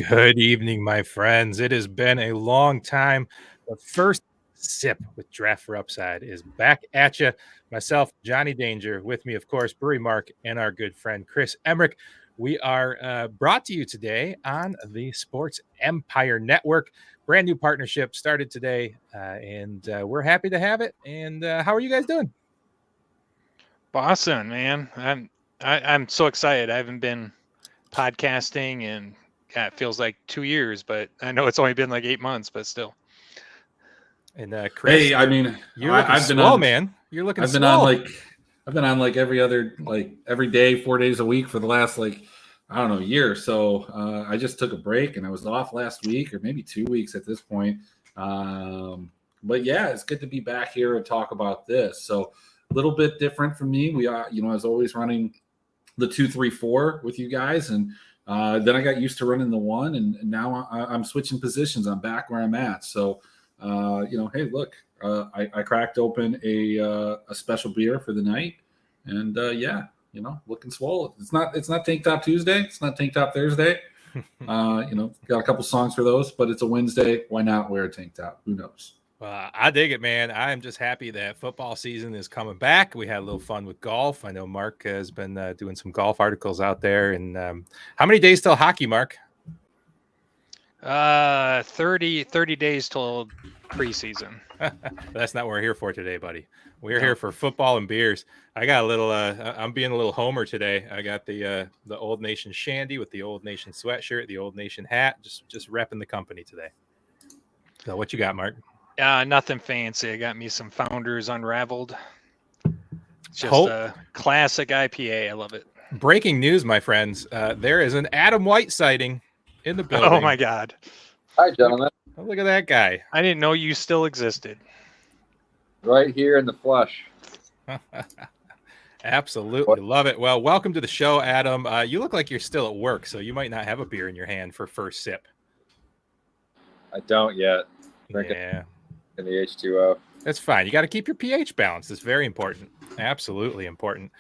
Good evening, my friends. It has been a long time. The first sip with Draft for Upside is back at you. Myself, Johnny Danger, with me, of course, Brewery Mark, and our good friend Chris Emmerich. We are brought to you today on the Sports Empire Network. Brand new partnership started today, and we're happy to have it. And how are you guys doing? Boston, man. I'm so excited. I haven't been podcasting in it feels like 2 years, but I know it's only been like 8 months, but still. And Chris, hey, I mean, you're looking I've been swole, on, man. You're looking I've been swole. I've been on like every day, 4 days a week for the last year. So I just took a break and I was off last week or maybe 2 weeks at this point. But yeah, it's good to be back here and talk about this. So a little bit different from me. We are, I was always running the 2-3-4 with you guys, and then I got used to running the 1, and now I'm switching positions. I'm back where I'm at. So, hey, look, I cracked open a special beer for the night, and looking swole. It's not Tank Top Tuesday. It's not Tank Top Thursday. Got a couple songs for those, but it's a Wednesday. Why not wear a tank top? Who knows? I dig it, man. I'm just happy that football season is coming back. We had a little fun with golf. I know Mark has been doing some golf articles out there. And how many days till hockey, Mark? 30 days till preseason. That's not what we're here for today, buddy. We're here for football and beers. I got a little. I'm being a little homer today. I got the Old Nation shandy with the Old Nation sweatshirt, the Old Nation hat. Just repping the company today. So what you got, Mark? Nothing fancy. I got me some Founders Unraveled. It's just a classic IPA. I love it. Breaking news, my friends. There is an Adam White sighting in the building. Oh, my God. Hi, gentlemen. Oh, look at that guy. I didn't know you still existed. Right here in the flesh. Absolutely. Love it. Well, welcome to the show, Adam. You look like you're still at work, so you might not have a beer in your hand for first sip. I don't yet. Yeah. In the H2O. That's fine. You got to keep your pH balanced. It's very important. Absolutely important.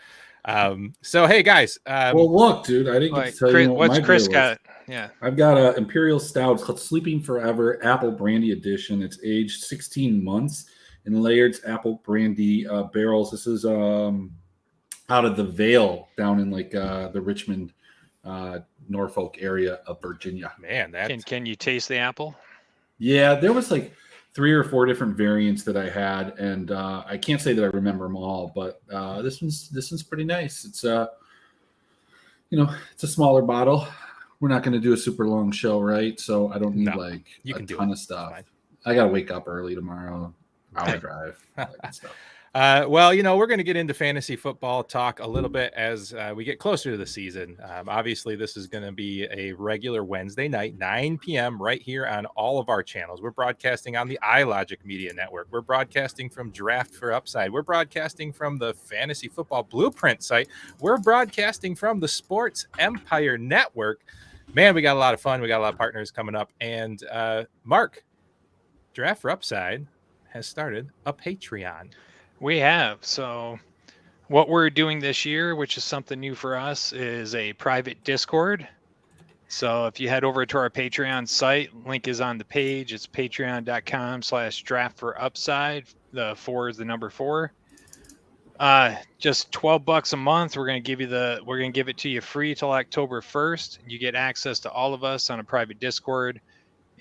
So, hey, guys. Well, look, dude, I didn't get to tell you what's Chris got. Yeah. I've got an Imperial Stout called Sleeping Forever Apple Brandy Edition. It's aged 16 months in Laird's Apple Brandy barrels. This is out of the Vale down in the Richmond, Norfolk area of Virginia. Man, can you taste the apple? Yeah, there was 3 or 4 different variants that I had, and I can't say that I remember them all, but this one's pretty nice. It's it's a smaller bottle. We're not going to do a super long show, right? So I don't need a ton of stuff. I got to wake up early tomorrow. Hour drive. Stuff. Well, we're going to get into fantasy football talk a little bit as we get closer to the season. Obviously, this is going to be a regular Wednesday night, 9 p.m. right here on all of our channels. We're broadcasting on the iLogic Media Network. We're broadcasting from Draft for Upside. We're broadcasting from the Fantasy Football Blueprint site. We're broadcasting from the Sports Empire Network. Man, we got a lot of fun. We got a lot of partners coming up. And Mark, Draft for Upside has started a Patreon. We have. So what we're doing this year, which is something new for us, is a private Discord. So if you head over to our Patreon site, link is on the page. It's patreon.com/draftforupside. The 4 is the number 4. Just $12 a month. We're going to give it to you free till October 1st. You get access to all of us on a private Discord.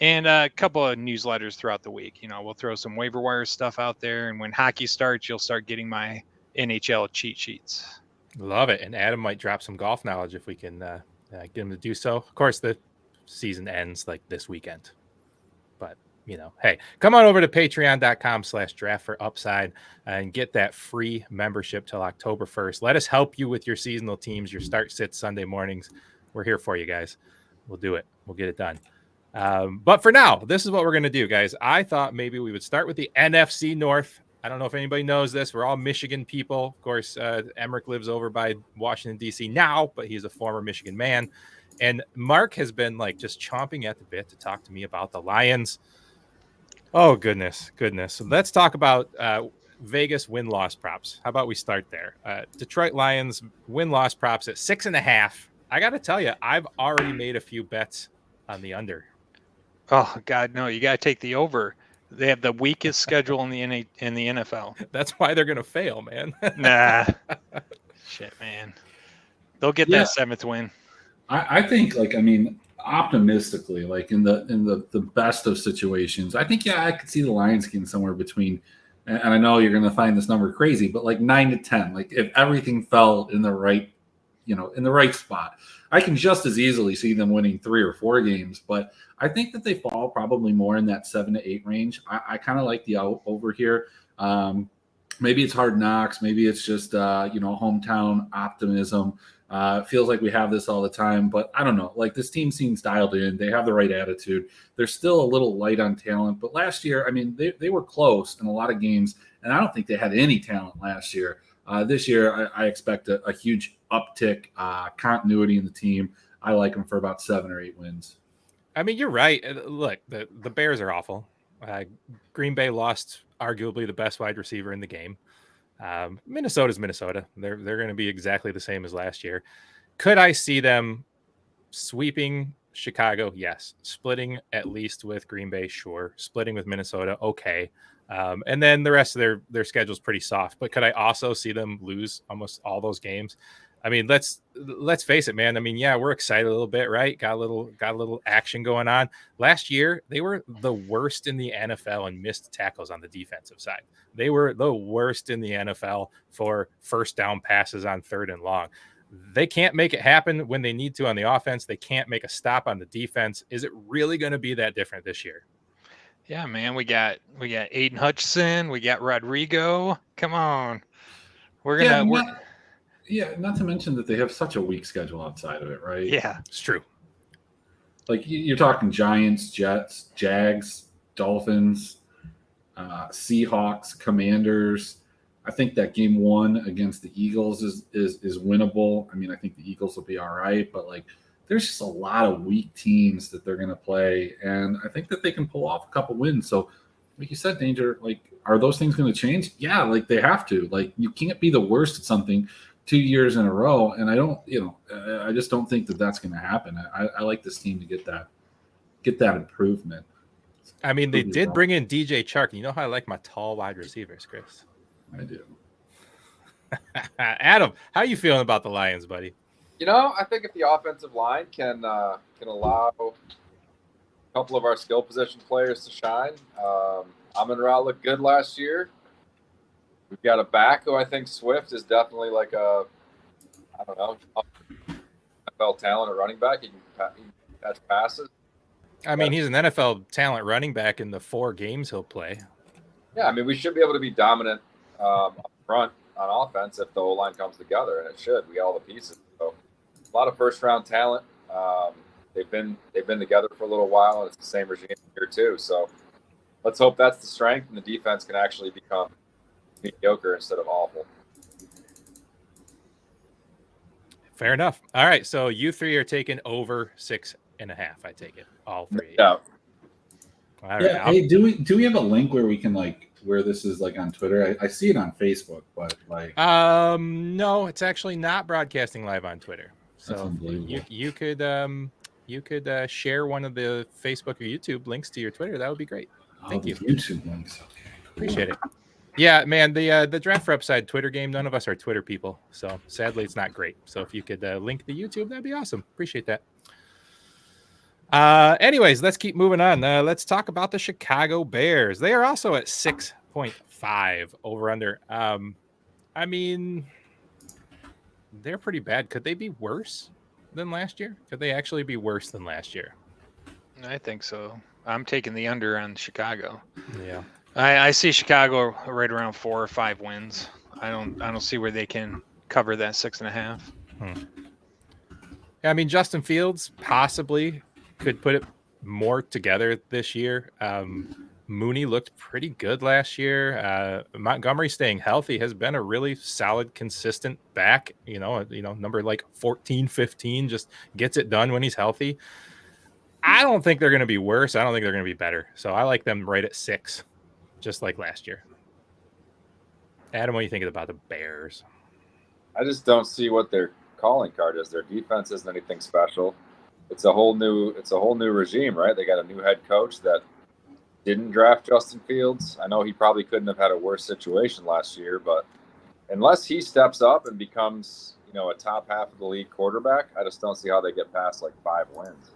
And a couple of newsletters throughout the week. We'll throw some waiver wire stuff out there. And when hockey starts, you'll start getting my NHL cheat sheets. Love it. And Adam might drop some golf knowledge if we can get him to do so. Of course, the season ends this weekend. But, hey, come on over to patreon.com/draftforupside and get that free membership till October 1st. Let us help you with your seasonal teams, your start sits Sunday mornings. we're here for you guys. We'll do it. We'll get it done. But for now, this is what we're going to do, guys. I thought maybe we would start with the NFC North. I don't know if anybody knows this. We're all Michigan people. Of course, Emmerich lives over by Washington, D.C. now, but he's a former Michigan man. And Mark has been like just chomping at the bit to talk to me about the Lions. Oh, goodness. So let's talk about Vegas win-loss props. How about we start there? Detroit Lions win-loss props at 6.5. I got to tell you, I've already made a few bets on the under. Oh God, no! You got to take the over. They have the weakest schedule in the NFL. That's why they're gonna fail, man. Nah, shit, man. They'll get that 7th win. I think, like, I mean, optimistically, like in the best of situations, I think I could see the Lions getting somewhere between, and I know you're going to find this number crazy, but like 9 to 10. Like if everything fell in the right, in the right spot, I can just as easily see them winning 3 or 4 games. But I think that they fall probably more in that 7 to 8 range. I kind of like the over here. Maybe it's Hard Knocks. Maybe it's just hometown optimism. It feels like we have this all the time, but I don't know. Like this team seems dialed in. They have the right attitude. They're still a little light on talent, but last year, I mean, they were close in a lot of games, and I don't think they had any talent last year. This year, I expect a huge uptick, continuity in the team. I like them for about 7 or 8 wins. I mean, you're right. Look, the Bears are awful. Green Bay lost arguably the best wide receiver in the game. Minnesota's Minnesota. They're going to be exactly the same as last year. Could I see them sweeping Chicago? Yes. Splitting at least with Green Bay? Sure. Splitting with Minnesota? Okay. And then the rest of their schedule is pretty soft. But could I also see them lose almost all those games? I mean, let's face it, man. I mean, yeah, we're excited a little bit, right? Got a little action going on. Last year, they were the worst in the NFL in missed tackles on the defensive side. They were the worst in the NFL for first down passes on 3rd and long. They can't make it happen when they need to on the offense. They can't make a stop on the defense. Is it really going to be that different this year? Yeah, man. We got Aiden Hutchinson. We got Rodrigo. Come on. Not to mention that they have such a weak schedule outside of it, right? Yeah, it's true. Like you're talking Giants, Jets, Jags, Dolphins, Seahawks, Commanders. I think that game 1 against the Eagles is winnable. I mean, I think the Eagles will be all right, but like there's just a lot of weak teams that they're going to play, and I think that they can pull off a couple wins. So, like you said, Danger, like are those things going to change? Yeah, like they have to. Like you can't be the worst at something 2 years in a row, and I just don't think that that's going to happen. I like this team to get that improvement. I mean, they did bring in DJ Chark. You know how I like my tall wide receivers, Chris. I do. Adam, how are you feeling about the Lions, buddy? I think if the offensive line can allow a couple of our skill position players to shine. Amon-Ra looked good last year. We've got a back who I think Swift is definitely like NFL talent at running back. He can catch passes. I mean, he's an NFL talent running back in the 4 games he'll play. Yeah, I mean, we should be able to be dominant up front on offense if the whole line comes together, and it should. We got all the pieces. So a lot of first-round talent. They've been together for a little while, and it's the same regime here too. So let's hope that's the strength, and the defense can actually become mediocre instead of awful. Fair enough. All right, so you 3 are taking over 6.5. I take it all 3. Yeah. All right. Yeah. Hey, do we have a link where we can where this is on Twitter? I see it on Facebook, but no, it's actually not broadcasting live on Twitter. So you could share one of the Facebook or YouTube links to your Twitter. That would be great. Thank you. YouTube links. Okay. Appreciate it. Yeah, man, the Draft for Upside Twitter game, none of us are Twitter people, so sadly it's not great. So if you could link the YouTube, that'd be awesome. Appreciate that. Anyways, let's keep moving on. Let's talk about the Chicago Bears. They are also at 6.5 over under. I mean, they're pretty bad. Could they be worse than last year? Could they actually be worse than last year? I think so. I'm taking the under on Chicago. Yeah. I see Chicago right around 4 or 5 wins. I don't see where they can cover that 6.5. Yeah, I mean, Justin Fields possibly could put it more together this year. Mooney looked pretty good last year. Montgomery staying healthy has been a really solid, consistent back. Number like 14, 15, just gets it done when he's healthy. I don't think they're going to be worse. I don't think they're going to be better. So I like them right at 6, just like last year. Adam, what do you think about the Bears? I just don't see what their calling card is. Their defense isn't anything special. It's a whole new regime, right? They got a new head coach that didn't draft Justin Fields. I know he probably couldn't have had a worse situation last year, but unless he steps up and becomes, a top half of the league quarterback, I just don't see how they get past like 5 wins.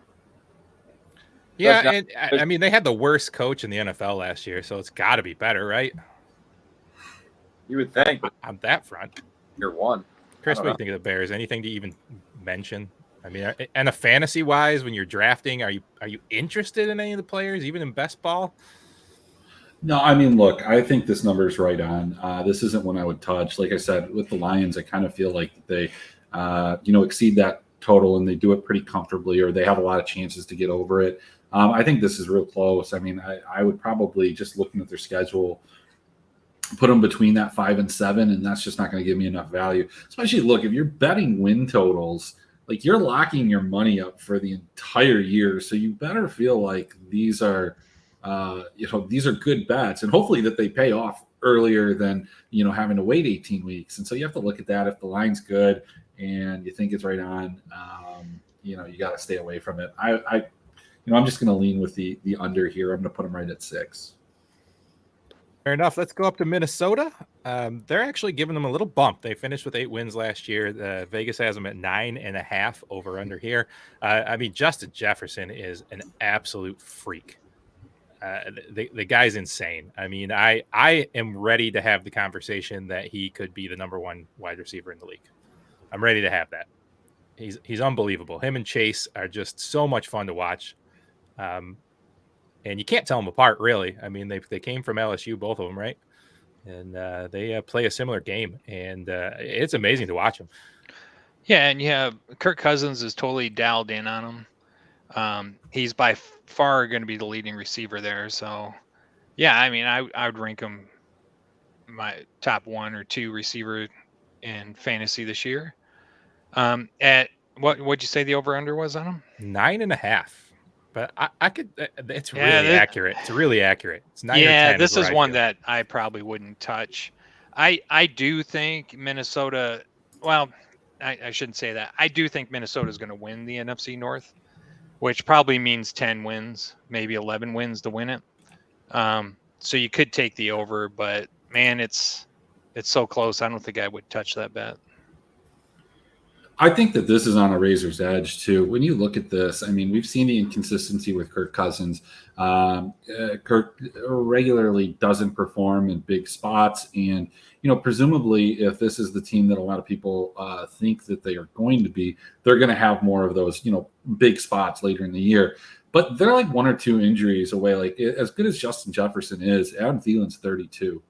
Yeah, and I mean, they had the worst coach in the NFL last year, so it's got to be better, right? You would think. On that front. Year 1. Chris, what do you think of the Bears? Anything to even mention? I mean, and a fantasy-wise, when you're drafting, are you interested in any of the players, even in best ball? No, I mean, look, I think this number is right on. This isn't one I would touch. Like I said, with the Lions, I kind of feel like they, exceed that total and they do it pretty comfortably, or they have a lot of chances to get over it. I think this is real close. I mean, I would probably, just looking at their schedule, put them between that 5 and 7, and that's just not going to give me enough value. Especially, look, if you're betting win totals, like, you're locking your money up for the entire year, so you better feel like these are, these are good bets, and hopefully that they pay off earlier than having to wait 18 weeks. And so you have to look at that. If the line's good and you think it's right on, you got to stay away from it. I'm just going to lean with the under here. I'm going to put them right at 6. Fair enough. Let's go up to Minnesota. They're actually giving them a little bump. They finished with 8 wins last year. Vegas has them at 9.5 over under here. I mean, Justin Jefferson is an absolute freak. The guy's insane. I mean, I am ready to have the conversation that he could be the number 1 wide receiver in the league. I'm ready to have that. He's unbelievable. Him and Chase are just so much fun to watch. And you can't tell them apart, really. I mean, they came from LSU, both of them, right? And they play a similar game, and it's amazing to watch them. Yeah, and Kirk Cousins is totally dialed in on him. He's by far going to be the leading receiver there. So, yeah, I mean, I would rank him my top 1 or 2 receiver in fantasy this year. At what'd you say the over-under was on him? 9.5. But I could. It's really accurate. It's really accurate. It's 9 or 10. Yeah, this is one that I probably wouldn't touch. I do think Minnesota. Well, I shouldn't say that. I do think Minnesota is going to win the NFC North, which probably means 10 wins, maybe 11 wins to win it. So you could take the over, but man, it's so close. I don't think I would touch that bet. I think that this is on a razor's edge too. When you look at this, I mean, we've seen the inconsistency with Kirk Cousins. Kirk regularly doesn't perform in big spots, and presumably, if this is the team that a lot of people think that they are going to be, they're going to have more of those, big spots later in the year. But they're like 1 or 2 injuries away. Like, as good as Justin Jefferson is, Adam Thielen's 32.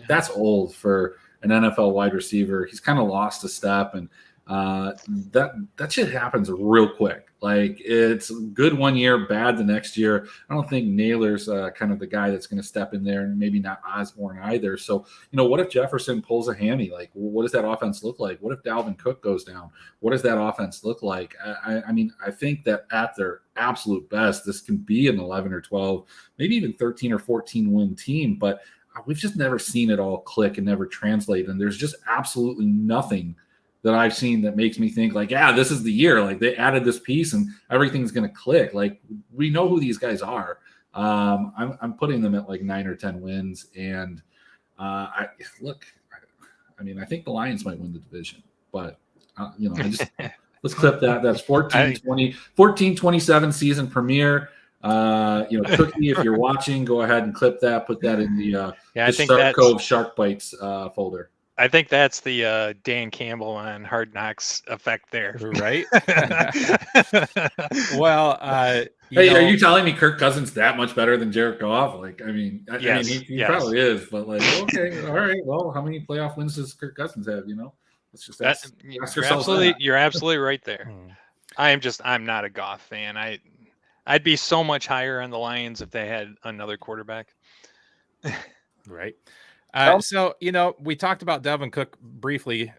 That's old for an NFL wide receiver. He's kind of lost a step, and that shit happens real quick. Like, it's good one year, bad the next year. I don't think Naylor's kind of the guy that's going to step in there, and maybe not Osborne either. So, what if Jefferson pulls a hammy? Like, what does that offense look like? What if Dalvin Cook goes down? What does that offense look like? I mean, I think that at their absolute best, this can be an 11 or 12, maybe even 13 or 14 win team, but we've just never seen it all click and never translate. And there's just absolutely nothing that I've seen that makes me think like, yeah, this is the year. Like, they added this piece and everything's going to click. Like, we know who these guys are. I'm putting them at like 9 or 10 wins. And I think the Lions might win the division, but let's clip that. That's 14-27 season premiere. Cookie, if you're watching, go ahead and clip that, put that in the Shark Cove Shark Bites folder. I think that's the Dan Campbell on Hard Knocks effect there, right? Well, are you telling me Kirk Cousins that much better than Jared Goff? Like, I mean, he probably is, but like, okay, all right. Well, how many playoff wins does Kirk Cousins have? Let's just That ask you're ourselves absolutely that. you're absolutely right there. Hmm. I'm not a Goff fan. I'd be so much higher on the Lions if they had another quarterback. Right. Tell me- So, we talked about Delvin Cook briefly.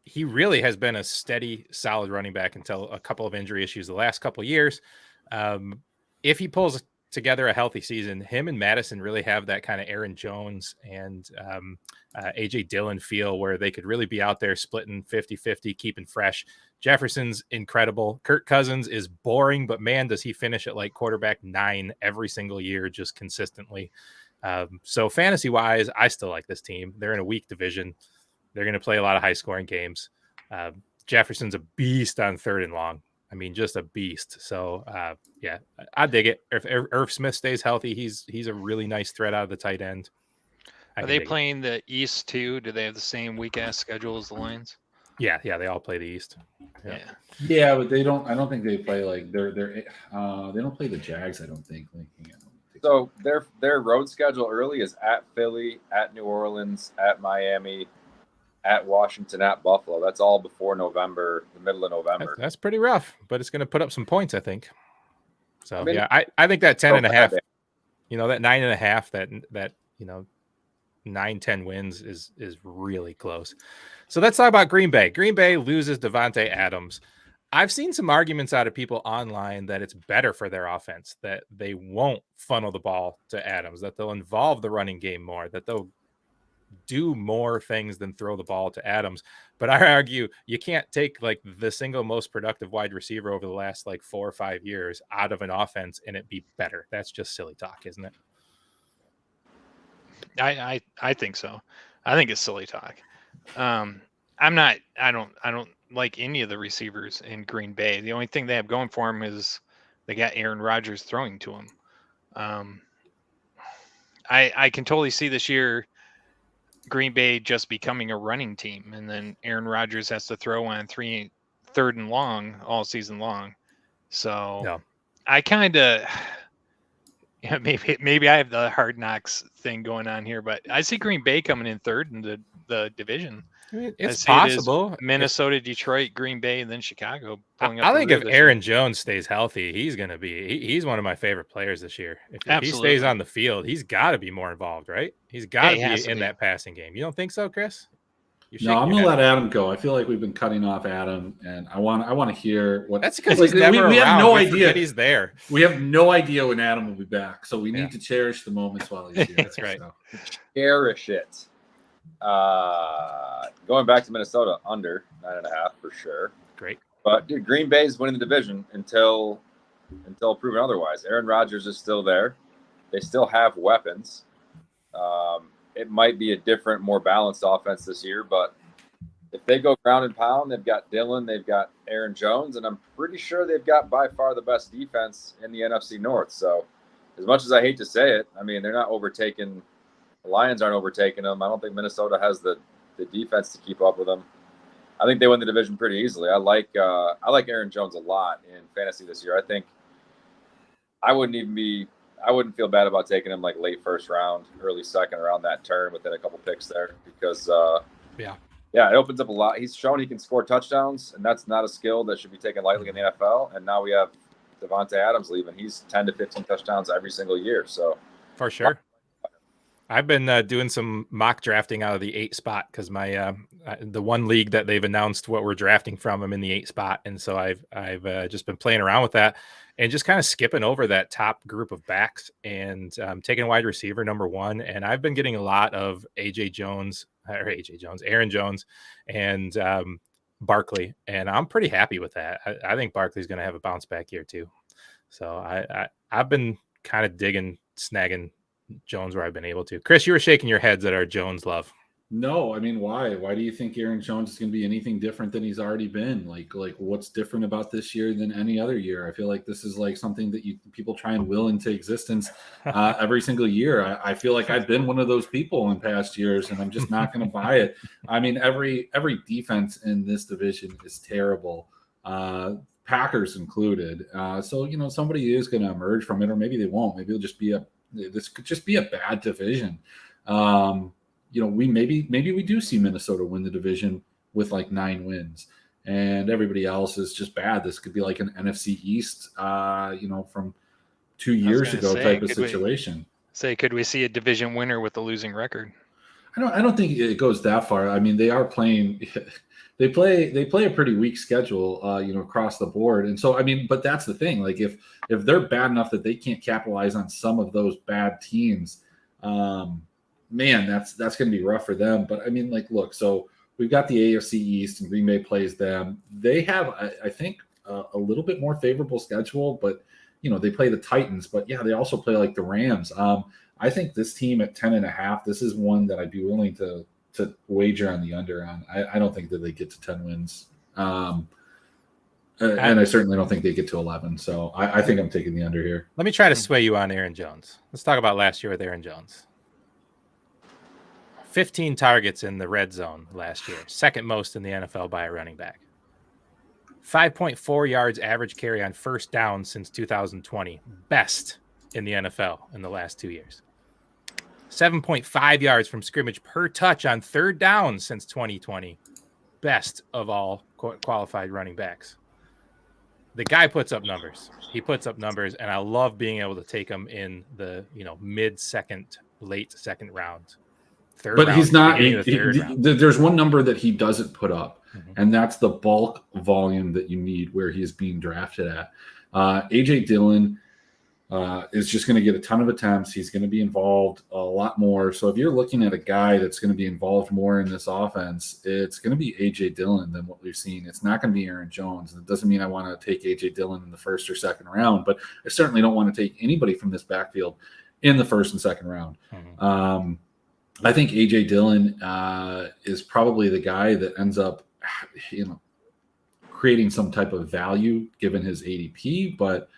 He really has been a steady, solid running back until a couple of injury issues the last couple of years. If he pulls together a healthy season, him and Madison really have that kind of Aaron Jones and AJ Dillon feel where they could really be out there splitting 50-50, keeping fresh. Jefferson's incredible. Kirk Cousins is boring, but man, does he finish at like quarterback 9 every single year, just consistently. So fantasy wise, I still like this team. They're in a weak division. They're going to play a lot of high scoring games. Jefferson's a beast on 3rd and long. I mean, just a beast. So yeah, I dig it. If Irv Smith stays healthy, he's a really nice threat out of the tight end. Are they playing the East too? Do they have the same weak ass schedule as the Lions? Yeah, they all play the East. Yeah. Yeah, but they don't. I don't think they play like they're. They don't play the Jags. I don't think. So their road schedule early is at Philly, at New Orleans, at Miami, at Washington, at Buffalo. That's all before November, the middle of November. That's pretty rough, but it's going to put up some points, I think. So I mean, yeah, I think that 10 so and a half, bad. that 9.5, that 9-10 wins is really close. So let's talk about Green Bay. Green Bay loses Devontae Adams. I've seen some arguments out of people online that it's better for their offense, that they won't funnel the ball to Adams, that they'll involve the running game more, that they'll do more things than throw the ball to Adams. But I argue you can't take like the single most productive wide receiver over the last like 4 or 5 years out of an offense and it be better. That's just silly talk, isn't it? I think so. I think it's silly talk. I don't like any of the receivers in Green Bay. The only thing they have going for them is they got Aaron Rodgers throwing to them. I can totally see this year Green Bay just becoming a running team, and then Aaron Rodgers has to throw on 3rd and long all season long. So Yeah. I kind of maybe I have the Hard Knocks thing going on here, but I see Green Bay coming in 3rd in the division. I mean, it's I see possible. Minnesota, Detroit, Green Bay, and then Chicago pulling up. I the think rear if this Aaron year. Jones stays healthy, he's going to be he's one of my favorite players this year. If he Absolutely. stays on the field, he's got to be more involved, right? He's got to he has be to in be. that passing game. You don't think so, Chris? You're No, I'm shaking gonna your let head. Adam go. I feel like we've been cutting off Adam, and I want to hear what. That's because like, he's never we around. have no We idea. forget he's there. We have no idea when Adam will be back, so we Yeah. need to cherish the moments while he's here. That's right. So. Cherish it. Going back to Minnesota, under 9.5 for sure. Great. But dude, Green Bay is winning the division until proven otherwise. Aaron Rodgers is still there. They still have weapons. It might be a different, more balanced offense this year, but if they go ground and pound, they've got Dillon, they've got Aaron Jones, and I'm pretty sure they've got by far the best defense in the NFC North. So as much as I hate to say it, I mean, they're not overtaking – the Lions aren't overtaking them. I don't think Minnesota has the defense to keep up with them. I think they win the division pretty easily. I like Aaron Jones a lot in fantasy this year. I think I wouldn't feel bad about taking him like late 1st round, early 2nd, around that turn within a couple picks there because yeah, it opens up a lot. He's shown he can score touchdowns, and that's not a skill that should be taken lightly in the NFL. And now we have Devontae Adams leaving. He's 10 to 15 touchdowns every single year. So For sure. I've been doing some mock drafting out of the 8 spot because my the one league that they've announced what we're drafting from, I'm in the 8 spot, and so I've just been playing around with that and just kind of skipping over that top group of backs and taking wide receiver number 1. And I've been getting a lot of Aaron Jones, and Barkley, and I'm pretty happy with that. I think Barkley's going to have a bounce back year too. So I've been kind of snagging Jones where I've been able to. Chris, you were shaking your heads at our Jones love. No, I mean, why? Why do you think Aaron Jones is going to be anything different than he's already been? Like what's different about this year than any other year? I feel like this is like something that people try and will into existence every single year. I feel like I've been one of those people in past years, and I'm just not going to buy it. I mean, every defense in this division is terrible, Packers included. So somebody is going to emerge from it, or maybe they won't. Maybe this could just be a bad division. we maybe we do see Minnesota win the division with like 9 wins, and everybody else is just bad. This could be like an NFC East, from 2 years ago type of situation. Could we see a division winner with a losing record? I don't think it goes that far. I mean, they are playing. They play a pretty weak schedule, across the board. And so, I mean, but that's the thing. Like, if they're bad enough that they can't capitalize on some of those bad teams, man, that's going to be rough for them. But I mean, like, look, so we've got the AFC East, and Green Bay plays them. They have, I think, a little bit more favorable schedule, but they play the Titans. But yeah, they also play like the Rams. I think this team at 10.5, this is one that I'd be willing to wager on the under on. I don't think that they get to 10 wins. And I certainly don't think they get to 11. So I think I'm taking the under here. Let me try to sway you on Aaron Jones. Let's talk about last year with Aaron Jones. 15 targets in the red zone last year, second most in the NFL by a running back. 5.4 yards average carry on first down since 2020, best in the NFL in the last 2 years. 7.5 yards from scrimmage per touch on third down since 2020. Best of all qualified running backs. The guy puts up numbers. He puts up numbers, and I love being able to take him in the mid-second, late second round. But he's not. There's one number that he doesn't put up, and that's the bulk volume that you need where he is being drafted at. AJ Dillon is just going to get a ton of attempts. He's going to be involved a lot more. So if you're looking at a guy that's going to be involved more in this offense, it's going to be AJ Dillon than what we've seen. It's not going to be Aaron Jones. It doesn't mean I want to take AJ Dillon in the first or second round, but I certainly don't want to take anybody from this backfield in the first and second round. I think AJ Dillon is probably the guy that ends up, creating some type of value given his ADP, but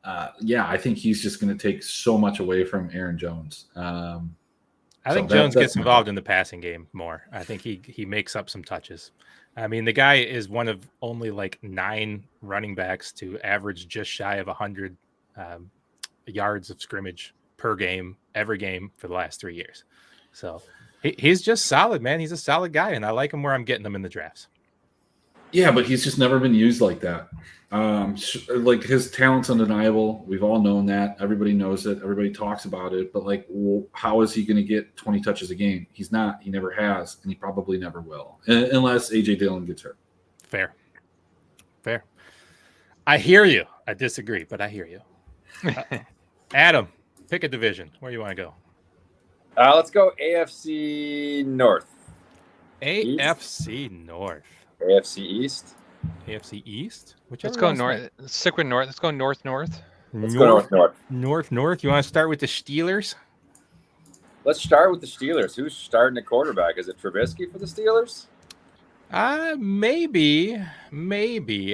I think he's just going to take so much away from Aaron Jones. I think Jones gets involved in the passing game more. I think he makes up some touches. I mean, the guy is one of only like 9 running backs to average just shy of 100 yards of scrimmage per game, every game for the last 3 years. So he's just solid, man. He's a solid guy, and I like him where I'm getting him in the drafts. Yeah, but he's just never been used like that. Like, his talent's undeniable. We've all known that. Everybody knows it. Everybody talks about it. But like, how is he going to get 20 touches a game? He's not. He never has, and he probably never will, unless AJ Dillon gets hurt. Fair. I hear you. I disagree, but I hear you. Adam, pick a division. Where do you want to go? Let's go AFC North. AFC North. AFC East. AFC East? Let's go north. Let's stick with north. Let's go north. Let's go north. North. You want to start with the Steelers? Let's start with the Steelers. Who's starting at quarterback? Is it Trubisky for the Steelers? Maybe.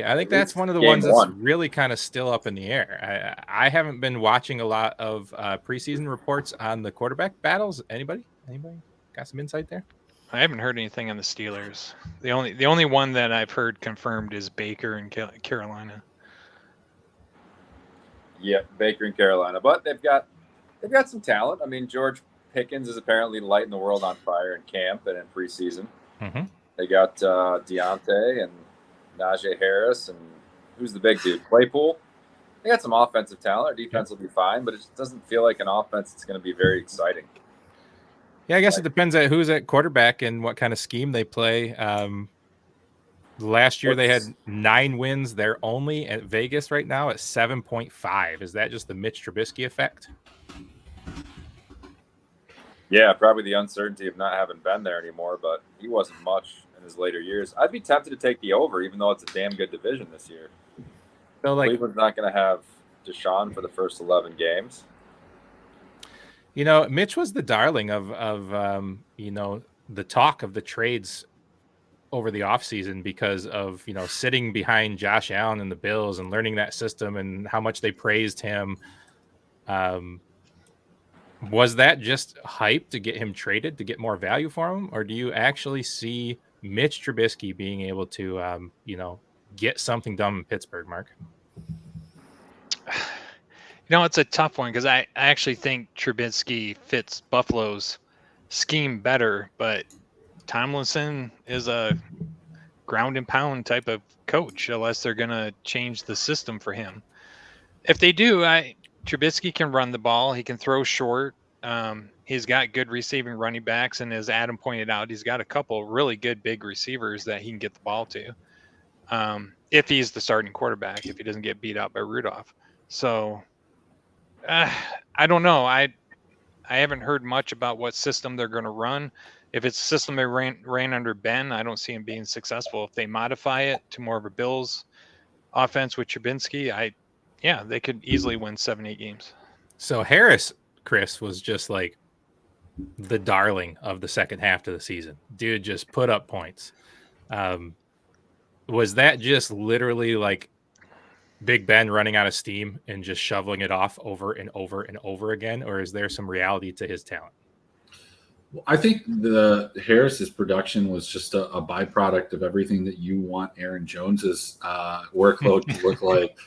I think that's one of the ones that's really kind of still up in the air. I haven't been watching a lot of preseason reports on the quarterback battles. Anybody got some insight there? I haven't heard anything on the Steelers. The only one that I've heard confirmed is Baker in Carolina. Yeah, Baker in Carolina, but they've got some talent. I mean, George Pickens is apparently lighting the world on fire in camp and in preseason. They got Deontay and Najee Harris, and who's the big dude? Claypool. They got some offensive talent. Our defense will be fine, but it just doesn't feel like an offense that's going to be very exciting. Yeah, I guess it depends on who's at quarterback and what kind of scheme they play. Last year they had 9 wins. They're only at Vegas right now at 7.5. Is that just the Mitch Trubisky effect? Yeah, probably the uncertainty of not having been there anymore, but he wasn't much in his later years. I'd be tempted to take the over, even though it's a damn good division this year. So, like, Cleveland's not going to have Deshaun for the first 11 games. Mitch was the darling of the talk of the trades over the offseason because of, sitting behind Josh Allen and the Bills and learning that system and how much they praised him. Was that just hype to get him traded to get more value for him? Or do you actually see Mitch Trubisky being able to, get something done in Pittsburgh, Mark? It's a tough one because I actually think Trubisky fits Buffalo's scheme better, but Tomlinson is a ground and pound type of coach unless they're going to change the system for him. If they do, Trubisky can run the ball. He can throw short. He's got good receiving running backs. And as Adam pointed out, he's got a couple really good big receivers that he can get the ball to. If he's the starting quarterback, if he doesn't get beat out by Rudolph. So I don't know. I haven't heard much about what system they're going to run. If it's a system they ran under Ben, I don't see him being successful. If they modify it to more of a Bills offense with Trubinsky, they could easily win 7-8 games. So Harris, Chris, was just like the darling of the second half of the season. Dude just put up points. Was that just literally like Big Ben running out of steam and just shoveling it off over and over and over again? Or is there some reality to his talent? I think the Harris's production was just a byproduct of everything that you want Aaron Jones's workload to look like.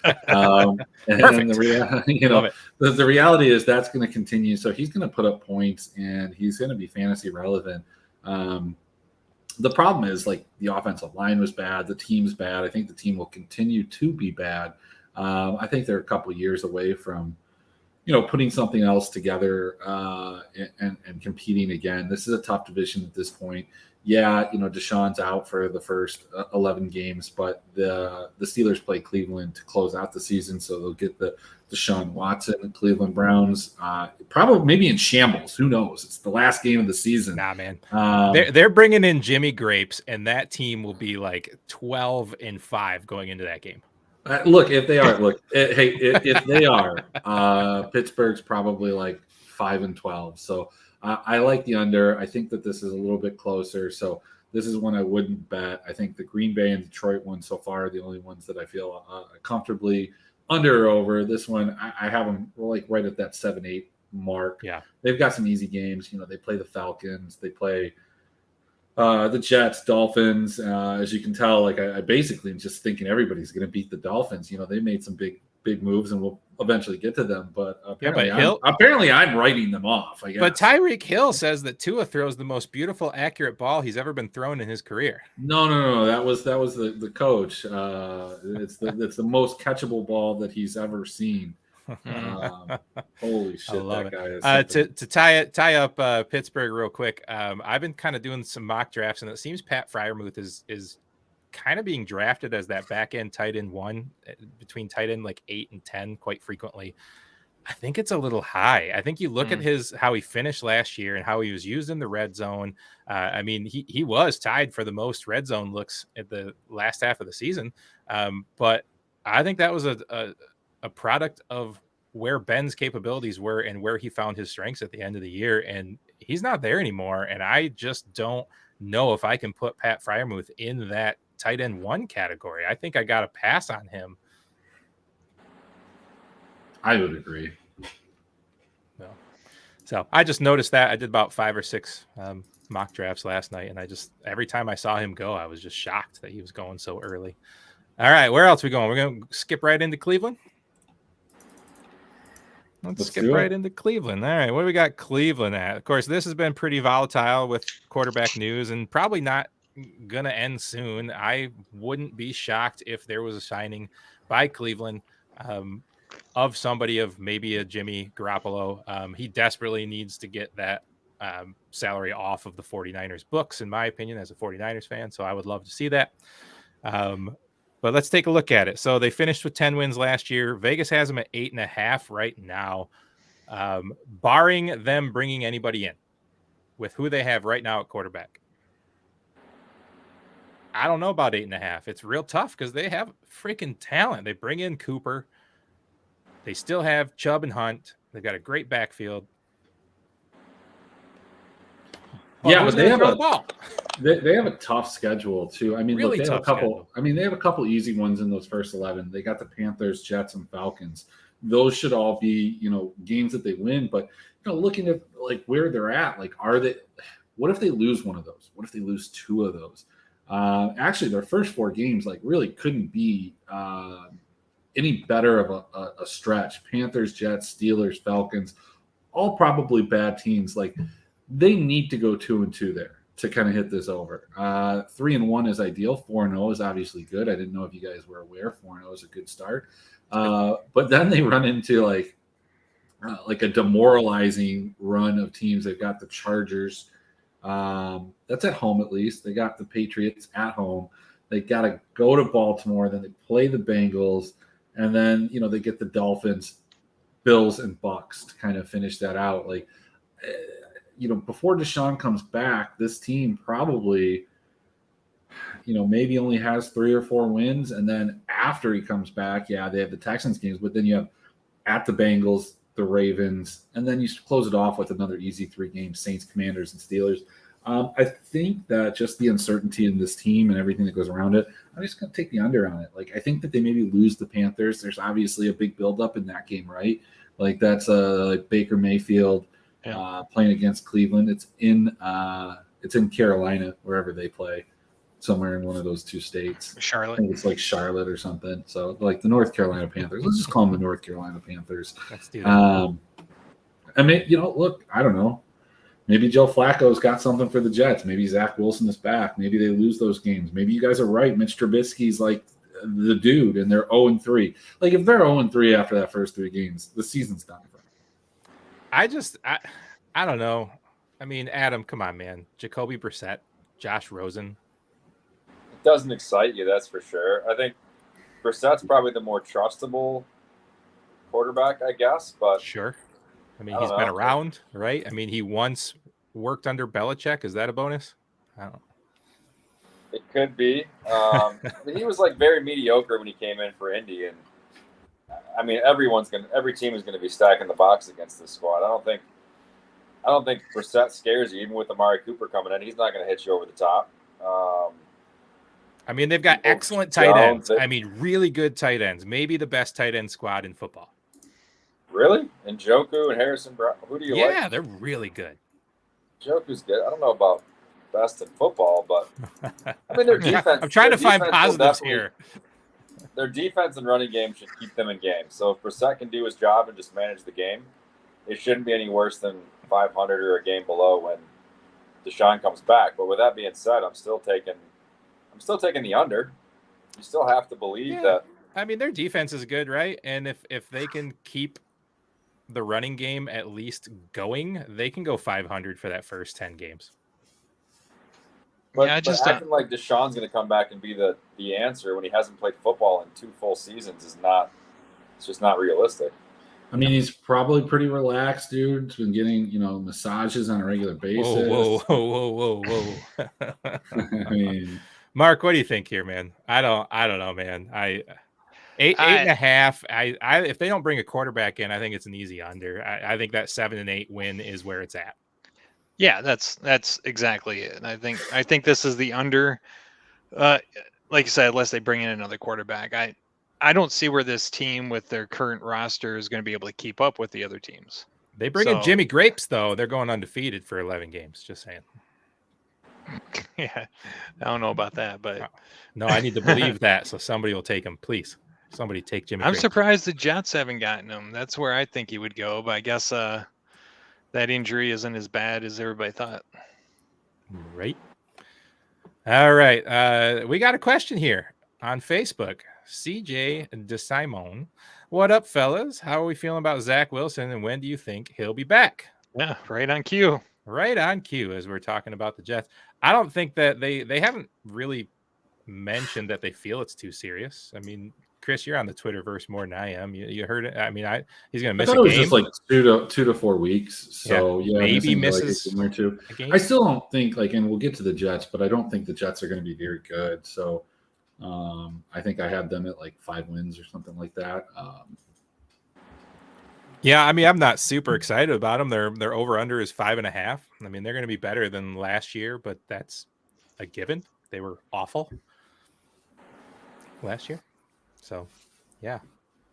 And the reality is that's going to continue. So he's going to put up points and he's going to be fantasy relevant. The problem is like the offensive line was bad. The team's bad. I think the team will continue to be bad. I think they're a couple of years away from, putting something else together and competing again. This is a tough division at this point. Yeah, Deshaun's out for the first 11 games, but the Steelers play Cleveland to close out the season, so they'll get the Deshaun Watson and Cleveland Browns probably maybe in shambles. Who knows? It's the last game of the season. Nah, man. They're bringing in Jimmy Grapes, and that team will be like 12-5 going into that game. If they are, Pittsburgh's probably like 5-12. So I like the under. I think that this is a little bit closer. So this is one I wouldn't bet. I think the Green Bay and Detroit ones so far are the only ones that I feel comfortably under or over. This one, I have them like right at that 7-8 mark. Yeah, they've got some easy games. They play the Falcons. They play the Jets, Dolphins. As you can tell, like I basically am just thinking everybody's going to beat the Dolphins. They made some big moves, and we'll eventually get to them. But apparently, I'm writing them off. I guess. But Tyreek Hill says that Tua throws the most beautiful, accurate ball he's ever been thrown in his career. No. That was the coach. It's the most catchable ball that he's ever seen. Holy shit! I love that guy is to tie up Pittsburgh real quick. I've been kind of doing some mock drafts, and it seems Pat Freiermuth is kind of being drafted as that back end tight end 1 between tight end like 8 and 10 quite frequently. I think it's a little high. I think you look at how he finished last year and how he was used in the red zone. I mean, he was tied for the most red zone looks at the last half of the season. But I think that was a product of where Ben's capabilities were and where he found his strengths at the end of the year. And he's not there anymore. And I just don't know if I can put Pat Freiermuth in that tight end 1 category. I think I got to pass on him. I would agree. So I just noticed that I did about 5 or 6 mock drafts last night. And every time I saw him go, I was just shocked that he was going so early. All right. Where else are we going? We're going to skip right into Cleveland. Let's skip right into Cleveland. All right, what do we got Cleveland at? Of course, this has been pretty volatile with quarterback news and probably not going to end soon. I wouldn't be shocked if there was a signing by Cleveland of somebody of maybe a Jimmy Garoppolo. He desperately needs to get that salary off of the 49ers books, in my opinion, as a 49ers fan. So I would love to see that. But let's take a look at it. So they finished with 10 wins last year. Vegas has them at 8.5 right now. Barring them bringing anybody in with who they have right now at quarterback. I don't know about 8.5. It's real tough because they have freaking talent. They bring in Cooper. They still have Chubb and Hunt. They've got a great backfield. Yeah, but they have a tough schedule too. I mean, really look, they have a couple. Schedule. I mean, they have a couple easy ones in those first 11. They got the Panthers, Jets, and Falcons. Those should all be, games that they win. But looking at like where they're at, like what if they lose one of those? What if they lose 2 of those? Actually, their first 4 games like really couldn't be any better of a stretch. Panthers, Jets, Steelers, Falcons, all probably bad teams. Like they need to go 2-2 there to kind of hit this over. 3-1 is ideal. 4-0 is obviously good. I didn't know if you guys were aware. 4-0 is a good start. But then they run into like a demoralizing run of teams. They've got the Chargers. That's at home at least. They got the Patriots at home. They got to go to Baltimore. Then they play the Bengals. And then, they get the Dolphins, Bills, and Bucks to kind of finish that out. Like, before Deshaun comes back, this team probably, maybe only has 3 or 4 wins. And then after he comes back, they have the Texans games. But then you have at the Bengals, the Ravens, and then you close it off with another easy 3 games, Saints, Commanders, and Steelers. I think that just the uncertainty in this team and everything that goes around it, I'm just going to take the under on it. Like, I think that they maybe lose the Panthers. There's obviously a big buildup in that game, right? Like, that's like Baker Mayfield playing against Cleveland. It's in Carolina, wherever they play, somewhere in one of those 2 states. Charlotte. I think it's like Charlotte or something. So, like the North Carolina Panthers. Let's just call them the North Carolina Panthers. Let's do that. I mean, look, I don't know. Maybe Joe Flacco's got something for the Jets. Maybe Zach Wilson is back. Maybe they lose those games. Maybe you guys are right. Mitch Trubisky's like the dude, and they're 0-3. Like, if they're 0-3 after that first 3 games, the season's done for them. I don't know. I mean, Adam, come on, man. Jacoby Brissett, Josh Rosen. It doesn't excite you, that's for sure. I think Brissett's probably the more trustable quarterback, I guess. But sure. I mean, he's been around, right? I mean, he once worked under Belichick. Is that a bonus? I don't know. It could be. I mean, he was like very mediocre when he came in for Indy, and I mean, every team is going to be stacking the box against this squad. I don't think Brissett scares you, even with Amari Cooper coming in. He's not going to hit you over the top. I mean, they've got excellent tight ends. I mean, really good tight ends. Maybe the best tight end squad in football. Really? And Njoku and Harrison Brown? Who do you like? Yeah, they're really good. Njoku's good. I don't know about best in football, but I mean, their defense. I'm trying to find positives here. Their defense and running game should keep them in games. So if Brissett can do his job and just manage the game, it shouldn't be any worse than 500 or a game below when Deshaun comes back. But with that being said, I'm still taking the under. You still have to believe that. I mean, their defense is good, right? And if they can keep the running game at least going, they can go 500 for that first 10 games. But acting like Deshaun's going to come back and be the answer when he hasn't played football in 2 full seasons it's just not realistic. I mean, he's probably pretty relaxed, dude. He's been getting, massages on a regular basis. Whoa. I mean, Mark, what do you think here, man? I don't know, man. Eight and a half. If they don't bring a quarterback in, I think it's an easy under. I think that 7-8 win is where it's at. Yeah, that's exactly it. I think this is the under. Like you said, unless they bring in another quarterback, I don't see where this team with their current roster is going to be able to keep up with the other teams. They bring in Jimmy Grapes, though. They're going undefeated for 11 games. Just saying. Yeah, I don't know about that, but no, I need to believe that. So somebody will take him, please. Somebody take Jimmy. I'm surprised the Jets haven't gotten him. That's where I think he would go, but I guess that injury isn't as bad as everybody thought. Right. All right. We got a question here on Facebook. CJ DeSimone. What up, fellas? How are we feeling about Zach Wilson, and when do you think he'll be back? Yeah, right on cue. Right on cue as we're talking about the Jets. I don't think that they haven't really mentioned that they feel it's too serious. I mean, Chris, you're on the Twitterverse more than I am. You heard it. I mean, he's going to miss a game. It was just like 2 to 4 weeks. So maybe misses like a game or 2. I still don't think and we'll get to the Jets, but I don't think the Jets are going to be very good. So I think I had them at like 5 wins or something like that. Yeah, I mean, I'm not super excited about them. Their over-under is 5.5. I mean, they're going to be better than last year, but that's a given. They were awful last year. So, yeah.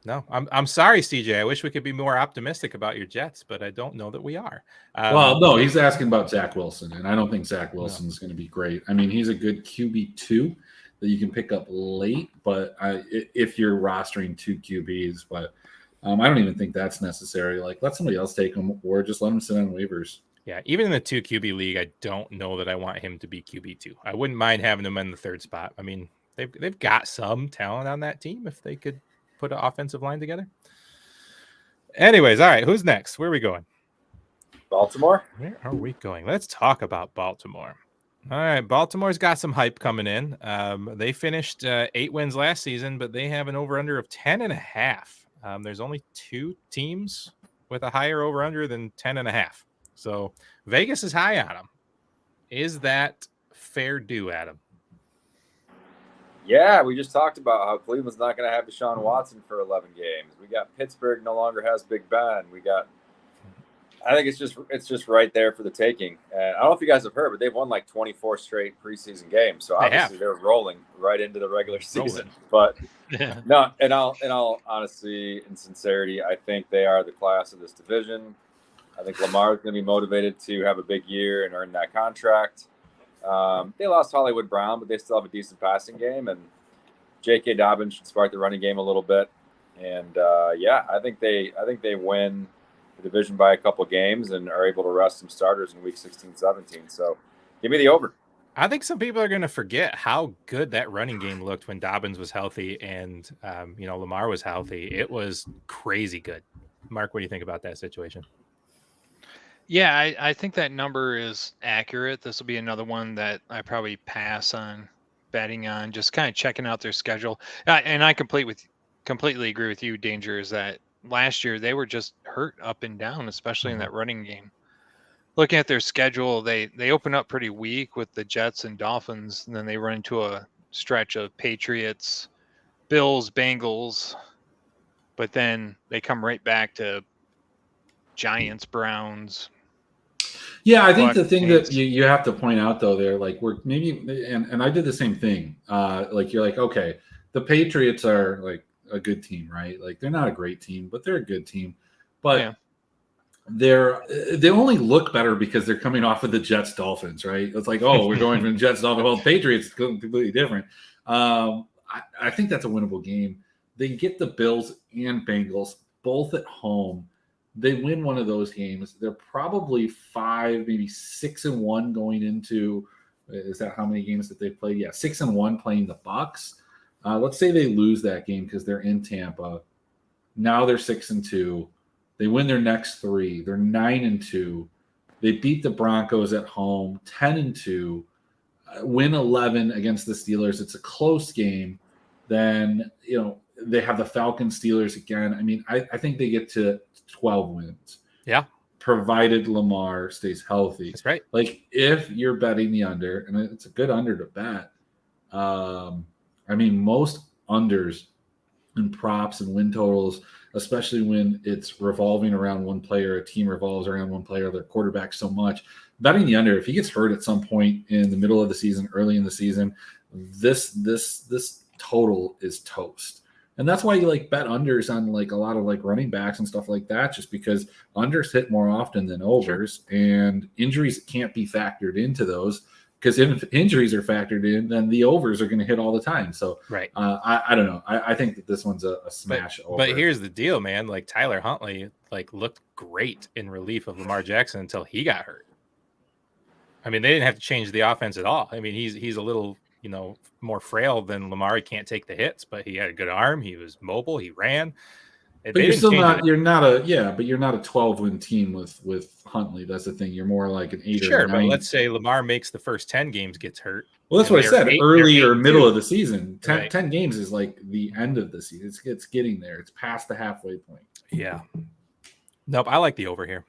No, I'm sorry, CJ. I wish we could be more optimistic about your Jets, but I don't know that we are. Well, no, he's asking about Zach Wilson, and I don't think Zach Wilson is going to be great. I mean, he's a good QB2 that you can pick up late, but if you're rostering 2 QBs, but I don't even think that's necessary. Like, let somebody else take him, or just let him sit on waivers. Yeah, even in the 2 QB league, I don't know that I want him to be QB2. I wouldn't mind having him in the 3rd spot. I mean, they've got some talent on that team if they could put an offensive line together. Anyways, all right, who's next? Where are we going? Baltimore. Where are we going? Let's talk about Baltimore. All right, Baltimore's got some hype coming in. They finished 8 wins last season, but they have an over-under of 10.5. There's only 2 teams with a higher over-under than 10.5. So Vegas is high on them. Is that fair due, Adam? Yeah, we just talked about how Cleveland's not going to have Deshaun Watson for 11 games. We got Pittsburgh no longer has Big Ben. I think it's just right there for the taking. And I don't know if you guys have heard, but they've won like 24 straight preseason games. So obviously they're rolling right into the regular season. But no, in all honesty and sincerity, I think they are the class of this division. I think Lamar is going to be motivated to have a big year and earn that contract. They lost Hollywood Brown, but they still have a decent passing game, and J.K. Dobbins should spark the running game a little bit. And I think they win the division by a couple games and are able to rest some starters in week 16, 17. So give me the over. I think some people are going to forget how good that running game looked when Dobbins was healthy and Lamar was healthy. It was crazy good. Mark, what do you think about that situation? Yeah, I think that number is accurate. This will be another one that I probably pass on betting on, just kind of checking out their schedule. And I completely agree with you, Danger, is that last year they were just hurt up and down, especially in that running game. Looking at their schedule, they open up pretty weak with the Jets and Dolphins, and then they run into a stretch of Patriots, Bills, Bengals, but then they come right back to Giants, Browns. Yeah, I think the thing that you have to point out though, there, like we're maybe, and I did the same thing. Like you're like, okay, the Patriots are like a good team, right? Like they're not a great team, but they're a good team. But they only look better because they're coming off of the Jets Dolphins, right? It's like, oh, we're going from Jets Dolphins. Well, the Patriots completely different. I think that's a winnable game. They get the Bills and Bengals both at home. They win one of those games. They're probably 5, maybe 6-1 going into. Is that how many games that they've played? Yeah, 6-1 playing the Bucs. Let's say they lose that game because they're in Tampa. Now they're 6-2. They win their next 3. They're 9-2. They beat the Broncos at home, 10-2. Win 11 against the Steelers. It's a close game. Then they have the Falcons Steelers again. I mean, I think they get to 12 wins. Yeah. Provided Lamar stays healthy. That's right. Like if you're betting the under, and it's a good under to bet. I mean, most unders and props and win totals, especially when it's revolving around one player, a team revolves around one player, their quarterback so much. Betting the under, if he gets hurt at some point in the middle of the season, early in the season, this total is toast. And that's why you like bet unders on like a lot of like running backs and stuff like that, just because unders hit more often than overs, and injuries can't be factored into those, because if injuries are factored in, then the overs are going to hit all the time. So right. I don't know. I think that this one's a smash over. But here's the deal, man. Like Tyler Huntley looked great in relief of Lamar Jackson until he got hurt. I mean, they didn't have to change the offense at all. I mean, he's a little more frail than Lamar. He can't take the hits, but he had a good arm. He was mobile. He ran. But you're still not. You're not a 12-win team with Huntley. That's the thing. You're more like an 8 or 9. But let's say Lamar makes the first 10 games, gets hurt. Well, that's what I said. Early or middle of the season. 10, right. 10 games is like the end of the season. It's getting there. It's past the halfway point. Yeah. Nope. I like the over here.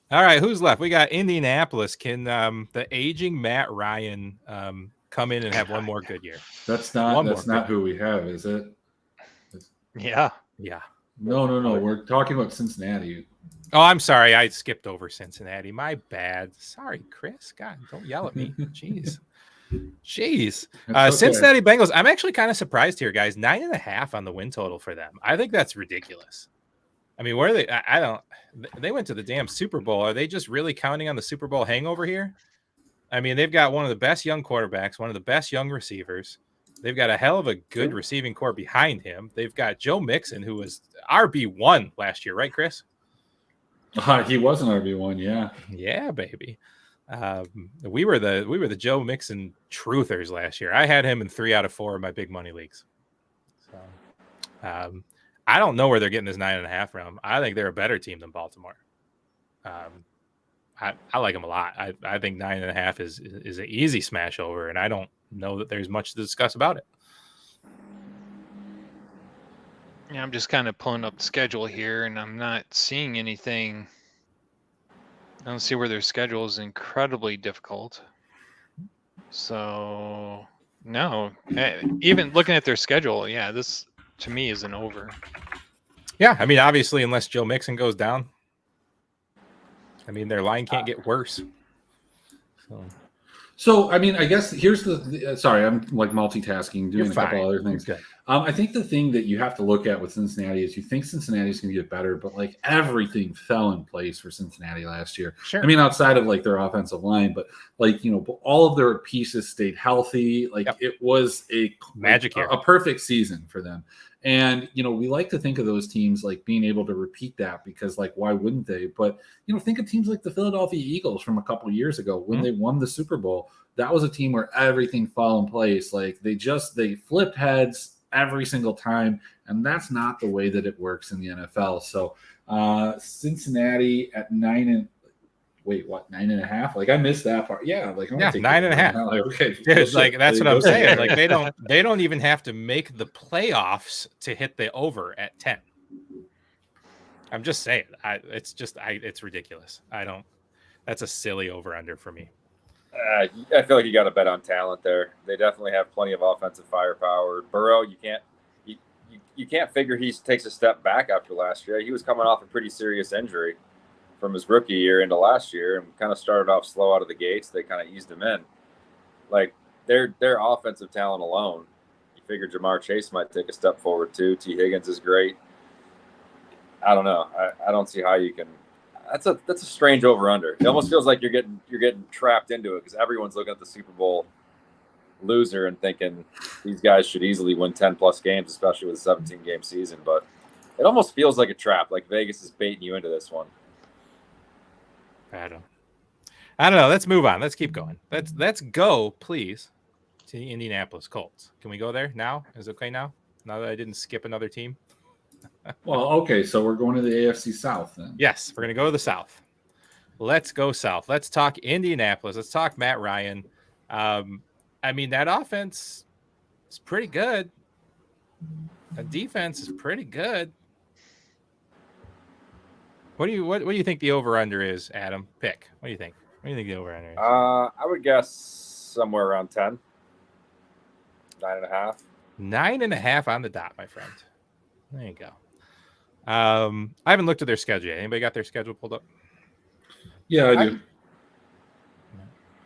All right. Who's left? We got Indianapolis. Can the aging Matt Ryan come in and have one more good year? That's not who we have, is it? Yeah. No. We're talking about Cincinnati. Oh, I'm sorry. I skipped over Cincinnati. My bad. Sorry, Chris. God, don't yell at me. Jeez. Okay. Cincinnati Bengals. I'm actually kind of surprised here, guys. 9.5 on the win total for them. I think that's ridiculous. I mean, where are they? I don't. They went to the damn Super Bowl. Are they just really counting on the Super Bowl hangover here? I mean, they've got one of the best young quarterbacks, one of the best young receivers. They've got a hell of a good receiving core behind him. They've got Joe Mixon, who was RB1 last year, right, Chris? He was an RB1, yeah. Yeah, baby. We were the Joe Mixon truthers last year. I had him in 3 out of 4 of my big money leagues. So I don't know where they're getting this 9.5 from. I think they're a better team than Baltimore. I like them a lot. I think 9.5 is an easy smash over, and I don't know that there's much to discuss about it. Yeah, I'm just kind of pulling up the schedule here, and I'm not seeing anything. I don't see where their schedule is incredibly difficult. So, no. Even looking at their schedule, yeah, this to me is an over. Yeah, I mean, obviously, unless Joe Mixon goes down, I mean, their line can't get worse. So, I mean, I guess here's the sorry, I'm like multitasking, doing You're a couple fine. other things. I think the thing that you have to look at with Cincinnati is you think Cincinnati's going to get better, but like everything fell in place for Cincinnati last year. Sure. I mean, outside of like their offensive line, but like, you know, all of their pieces stayed healthy. Like it was a magic year, a perfect season for them. And, you know, we like to think of those teams like being able to repeat that because, like, why wouldn't they? But, you know, think of teams like the Philadelphia Eagles from a couple of years ago when they won the Super Bowl. That was a team where everything fell in place. Like, they flipped heads every single time. And that's not the way that it works in the NFL. So, Cincinnati at 9.5? Like, I missed that part. Yeah, like 9.5. Like, okay, dude, like that's what I'm saying. Like they don't even have to make the playoffs to hit the over at 10. I'm just saying. It's ridiculous. That's a silly over under for me. I feel like you got to bet on talent there. They definitely have plenty of offensive firepower. Burrow, you can't figure he takes a step back after last year. He was coming off a pretty serious injury from his rookie year into last year and kind of started off slow out of the gates. They kind of eased him in. Like their offensive talent alone, you figure Jamar Chase might take a step forward too. T. Higgins is great. I don't know. I don't see how you can. That's a strange over under. It almost feels like you're getting trapped into it because everyone's looking at the Super Bowl loser and thinking these guys should easily win 10 plus games, especially with a 17 game season. But it almost feels like a trap. Like Vegas is baiting you into this one. I don't know. Let's move on. Let's keep going. Let's go, please, to the Indianapolis Colts. Can we go there now? Is it okay now? Now that I didn't skip another team? Well, okay, so we're going to the AFC South then. Yes, we're going to go to the South. Let's go South. Let's talk Indianapolis. Let's talk Matt Ryan. I mean, that offense is pretty good. The defense is pretty good. What do you think the over-under is, Adam? Pick. What do you think? What do you think the over-under is? I would guess somewhere around 10. 9.5. 9.5 on the dot, my friend. There you go. I haven't looked at their schedule yet. Anybody got their schedule pulled up? Yeah, I do.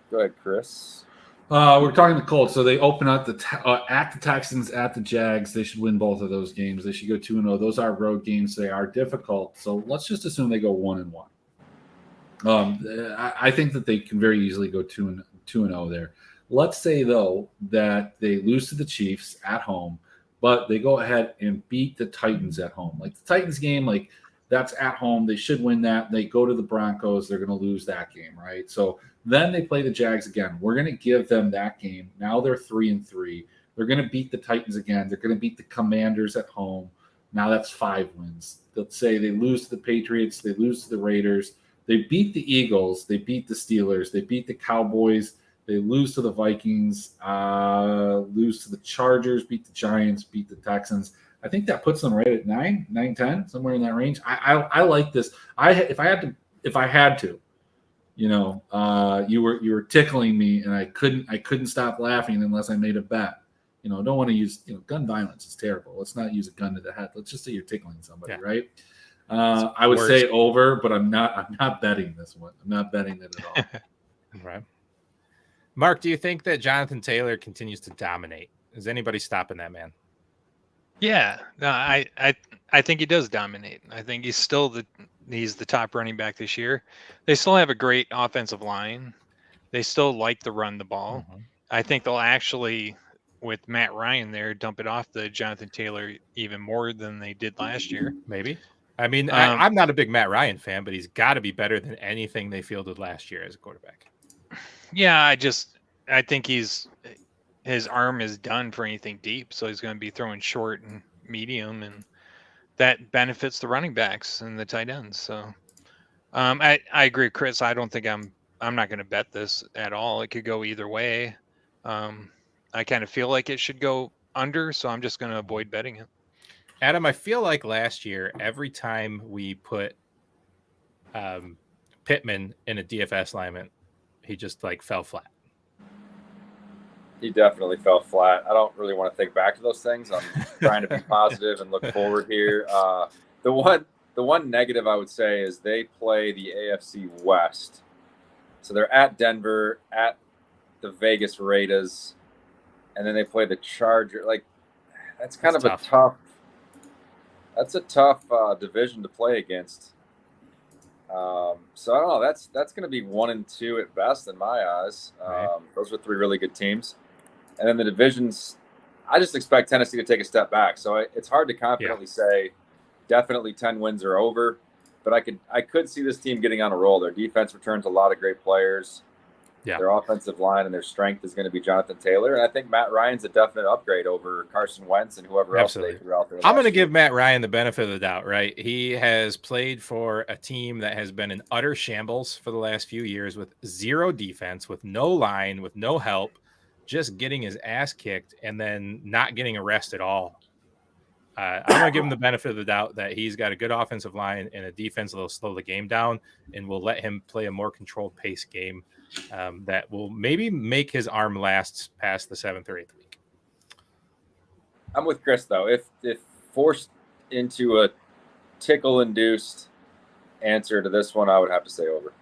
Go ahead, Chris. We're talking the Colts. So they open up at the Texans, at the Jags. They should win both of those games. They should go 2-0. Those are road games. They are difficult. So let's just assume they go 1-1. I think that they can very easily go 2-0 there. Let's say, though, that they lose to the Chiefs at home, but they go ahead and beat the Titans at home. Like the Titans game, like that's at home. They should win that. They go to the Broncos. They're going to lose that game, right? So then they play the Jags again. We're going to give them that game. Now they're 3-3. They're going to beat the Titans again. They're going to beat the Commanders at home. Now that's 5 wins. Let's say they lose to the Patriots. They lose to the Raiders. They beat the Eagles. They beat the Steelers. They beat the Cowboys. They lose to the Vikings, lose to the Chargers, beat the Giants, beat the Texans. I think that puts them right at 9-10, somewhere in that range. I like this. If I had to, you know, you were tickling me, and I couldn't stop laughing unless I made a bet. You know, don't want to use, you know, gun violence is terrible. Let's not use a gun to the head. Let's just say you're tickling somebody, right? I would say over, but I'm not betting this one. I'm not betting it at all. Right. Mark, do you think that Jonathan Taylor continues to dominate? Is anybody stopping that man? Yeah, no, I think he does dominate. I think he's the top running back this year. They still have a great offensive line. They still like to run the ball. Mm-hmm. I think they'll actually, with Matt Ryan there, dump it off to Jonathan Taylor even more than they did last year. Maybe. I mean, I'm not a big Matt Ryan fan, but he's got to be better than anything they fielded last year as a quarterback. Yeah, I think his arm is done for anything deep, so he's going to be throwing short and medium, and that benefits the running backs and the tight ends. So, I agree, Chris. I don't think I'm not going to bet this at all. It could go either way. I kind of feel like it should go under, so I'm just going to avoid betting it. Adam, I feel like last year, every time we put Pittman in a DFS alignment, he just like fell flat. He definitely fell flat. I don't really want to think back to those things. I'm trying to be positive and look forward here. The one negative I would say is they play the AFC West. So they're at Denver, at the Vegas Raiders, and then they play the Chargers. Like, that's kind of a tough. That's a tough division to play against. So I don't know. That's going to be 1 and 2 at best in my eyes. Right. Those are 3 really good teams, and then the divisions. I just expect Tennessee to take a step back. So it's hard to confidently say definitely 10 wins are over, but I could see this team getting on a roll. Their defense returns a lot of great players. Yeah. Their offensive line and their strength is going to be Jonathan Taylor. And I think Matt Ryan's a definite upgrade over Carson Wentz and whoever else they threw out there. I'm going to give Matt Ryan the benefit of the doubt, right? He has played for a team that has been in utter shambles for the last few years with 0 defense, with no line, with no help, just getting his ass kicked and then not getting a rest at all. I'm going to give him the benefit of the doubt that he's got a good offensive line and a defense that'll slow the game down and will let him play a more controlled pace game. That will maybe make his arm last past the 7th or 8th week. I'm with Chris, though. If forced into a tickle-induced answer to this one, I would have to say over.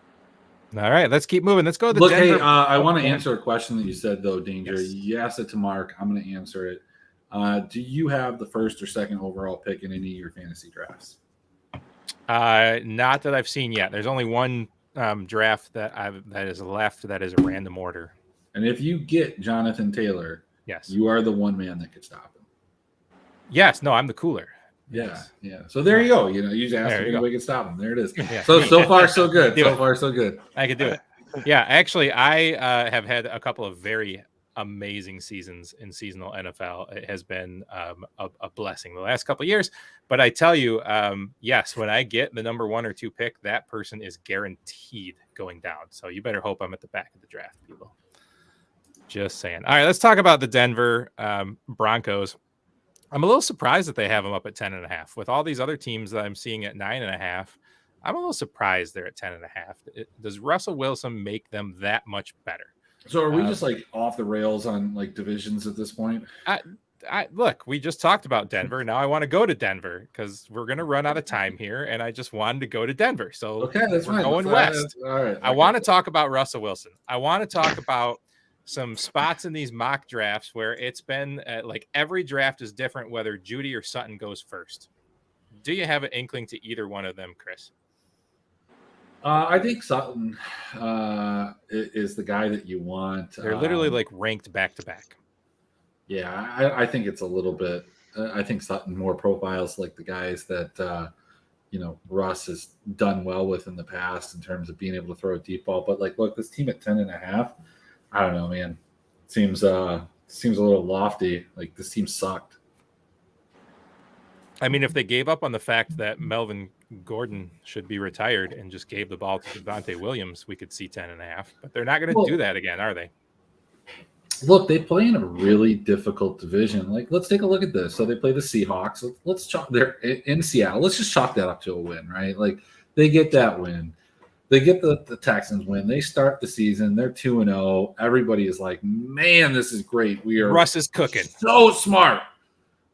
All right, let's keep moving. Let's go to the Look, Denver. hey, I want to answer a question that you said, though, Danger. Yes. You asked it to Mark. I'm going to answer it. Do you have the 1st or 2nd overall pick in any of your fantasy drafts? Not that I've seen yet. There's only one draft that is left that is a random order. And if you get Jonathan Taylor, yes, you are the one man that could stop him. Yes, no, I'm the cooler. Yeah. So there you go. You just asked if anybody could stop him. There it is. Yeah. So far, so good. So far, so good. I could do it. Yeah, actually, I have had a couple of very amazing seasons in seasonal NFL. It has been a blessing the last couple of years. But I tell you, yes, when I get the number 1 or 2 pick, that person is guaranteed going down. So you better hope I'm at the back of the draft, people. Just saying. All right, let's talk about the Denver Broncos. I'm a little surprised that they have them up at 10.5. With all these other teams that I'm seeing at 9.5, I'm a little surprised they're at 10.5. Does Russell Wilson make them that much better? So are we just like off the rails on like divisions at this point? Look, we just talked about Denver. Now I want to go to Denver because we're going to run out of time here, and I just wanted to go to Denver. So okay, that's we're fine. going west. All right. I want to talk about Russell Wilson. I want to talk about some spots in these mock drafts where it's been like every draft is different, whether Judy or Sutton goes first. Do you have an inkling to either one of them, Chris? I think Sutton is the guy that you want. They're literally like ranked back to back. Yeah, I think it's a little bit. I think Sutton more profiles like the guys that Russ has done well with in the past in terms of being able to throw a deep ball. But like, look, this team at 10.5, I don't know, man. Seems a little lofty. Like this team sucked. I mean, if they gave up on the fact that Melvin Gordon should be retired and just gave the ball to Devontae Williams, we could see 10.5. But they're not going to do that again, are they? Look, they play in a really difficult division. Like, let's take a look at this. So they play the Seahawks. Let's chalk. They're in Seattle. Let's just chalk that up to a win, right? Like, they get that win. They get the Texans win. They start the season. They're 2-0. Everybody is like, man, this is great. Russ is cooking. So smart.